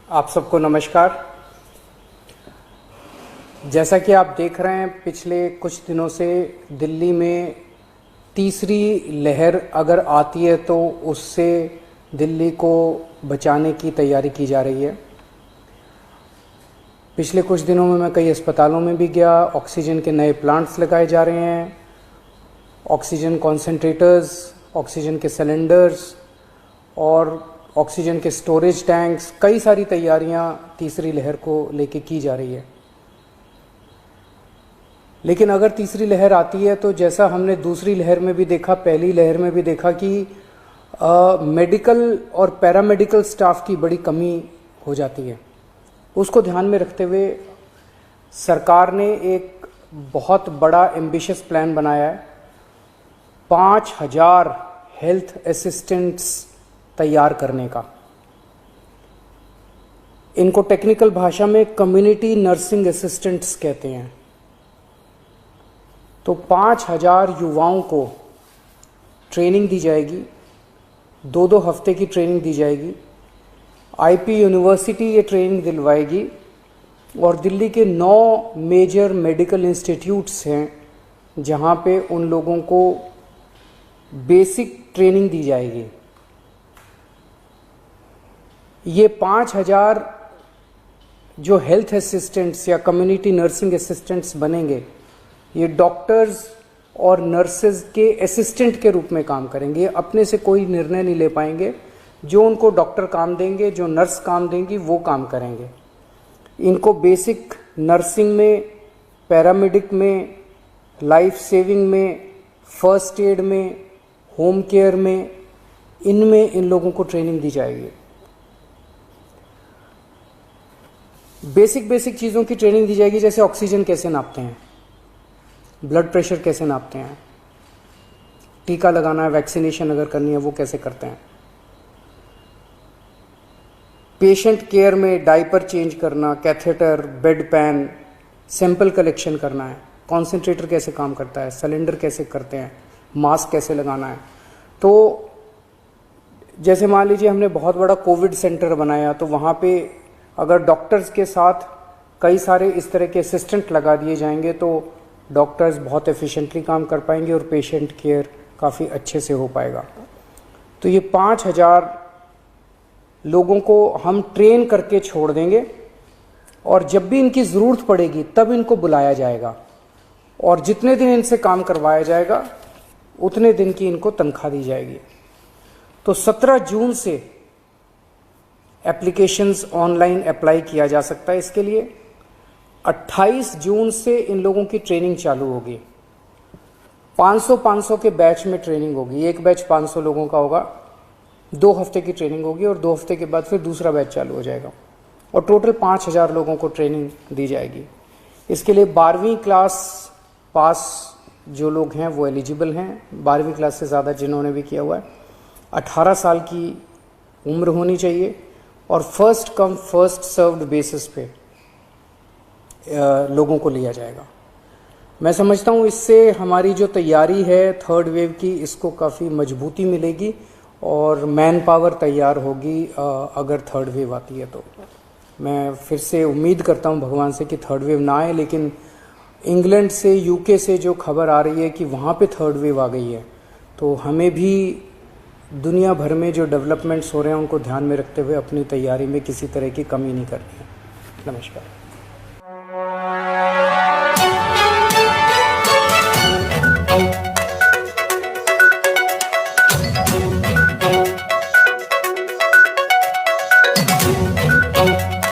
आप सबको नमस्कार। जैसा कि आप देख रहे हैं, पिछले कुछ दिनों से दिल्ली में तीसरी लहर अगर आती है तो उससे दिल्ली को बचाने की तैयारी की जा रही है। पिछले कुछ दिनों में मैं कई अस्पतालों में भी गया। ऑक्सीजन के नए प्लांट्स लगाए जा रहे हैं, ऑक्सीजन कॉन्सेंट्रेटर्स, ऑक्सीजन के सिलेंडर्स और ऑक्सीजन के स्टोरेज टैंक्स, कई सारी तैयारियां तीसरी लहर को लेके की जा रही है। लेकिन अगर तीसरी लहर आती है तो जैसा हमने दूसरी लहर में भी देखा, पहली लहर में भी देखा कि मेडिकल और पैरामेडिकल स्टाफ की बड़ी कमी हो जाती है। उसको ध्यान में रखते हुए सरकार ने एक बहुत बड़ा एम्बिशियस प्लान बनाया है। 5000 हेल्थ असिस्टेंट्स तैयार करने का। इनको टेक्निकल भाषा में कम्युनिटी नर्सिंग असिस्टेंट्स कहते हैं। तो 5000 युवाओं को ट्रेनिंग दी जाएगी, 2-2 हफ्ते की ट्रेनिंग दी जाएगी। आईपी यूनिवर्सिटी ये ट्रेनिंग दिलवाएगी और दिल्ली के 9 मेजर मेडिकल इंस्टीट्यूट्स हैं जहां पे उन लोगों को बेसिक ट्रेनिंग दी जाएगी। ये 5000 जो हेल्थ असिस्टेंट्स या कम्युनिटी नर्सिंग असिस्टेंट्स बनेंगे, ये डॉक्टर्स और नर्सेज के असिस्टेंट के रूप में काम करेंगे। अपने से कोई निर्णय नहीं ले पाएंगे। जो उनको डॉक्टर काम देंगे, जो नर्स काम देंगी, वो काम करेंगे। इनको बेसिक नर्सिंग में, पैरामेडिक में, लाइफ सेविंग में, फर्स्ट एड में, होम केयर में, इनमें इन लोगों को ट्रेनिंग दी जाएगी। बेसिक चीज़ों की ट्रेनिंग दी जाएगी, जैसे ऑक्सीजन कैसे नापते हैं, ब्लड प्रेशर कैसे नापते हैं, टीका लगाना है, वैक्सीनेशन अगर करनी है वो कैसे करते हैं, पेशेंट केयर में डायपर चेंज करना, catheter, bed pan, sample collection करना है, कॉन्सेंट्रेटर कैसे काम करता है, सिलेंडर कैसे करते हैं, मास्क कैसे लगाना है। तो जैसे मान लीजिए हमने बहुत बड़ा कोविड सेंटर बनाया, तो वहाँ पे अगर डॉक्टर्स के साथ कई सारे इस तरह के असिस्टेंट लगा दिए जाएंगे तो डॉक्टर्स बहुत एफिशिएंटली काम कर पाएंगे और पेशेंट केयर काफ़ी अच्छे से हो पाएगा। तो ये 5000 लोगों को हम ट्रेन करके छोड़ देंगे और जब भी इनकी ज़रूरत पड़ेगी तब इनको बुलाया जाएगा और जितने दिन इनसे काम करवाया जाएगा उतने दिन की इनको तनख्वाह दी जाएगी। तो 17 जून से एप्लीकेशंस ऑनलाइन अप्लाई किया जा सकता है इसके लिए। 28 जून से इन लोगों की ट्रेनिंग चालू होगी। 500 के बैच में ट्रेनिंग होगी। एक बैच 500 लोगों का होगा, 2 हफ्ते की ट्रेनिंग होगी और 2 हफ्ते के बाद फिर दूसरा बैच चालू हो जाएगा और टोटल 5000 लोगों को ट्रेनिंग दी जाएगी। इसके लिए 12वीं क्लास पास जो लोग हैं वो एलिजिबल हैं, 12वीं क्लास से ज़्यादा जिन्होंने भी किया हुआ है। 18 साल की उम्र होनी चाहिए और first come first served basis पे लोगों को लिया जाएगा। मैं समझता हूँ इससे हमारी जो तैयारी है थर्ड वेव की, इसको काफ़ी मजबूती मिलेगी और मैन पावर तैयार होगी अगर थर्ड वेव आती है तो। मैं फिर से उम्मीद करता हूँ भगवान से कि थर्ड वेव ना आए, लेकिन इंग्लैंड से, यूके से जो खबर आ रही है कि वहाँ पे थर्ड वेव आ गई है, तो हमें भी दुनिया भर में जो डेवलपमेंट्स हो रहे हैं उनको ध्यान में रखते हुए अपनी तैयारी में किसी तरह की कमी नहीं करनी है। नमस्कार।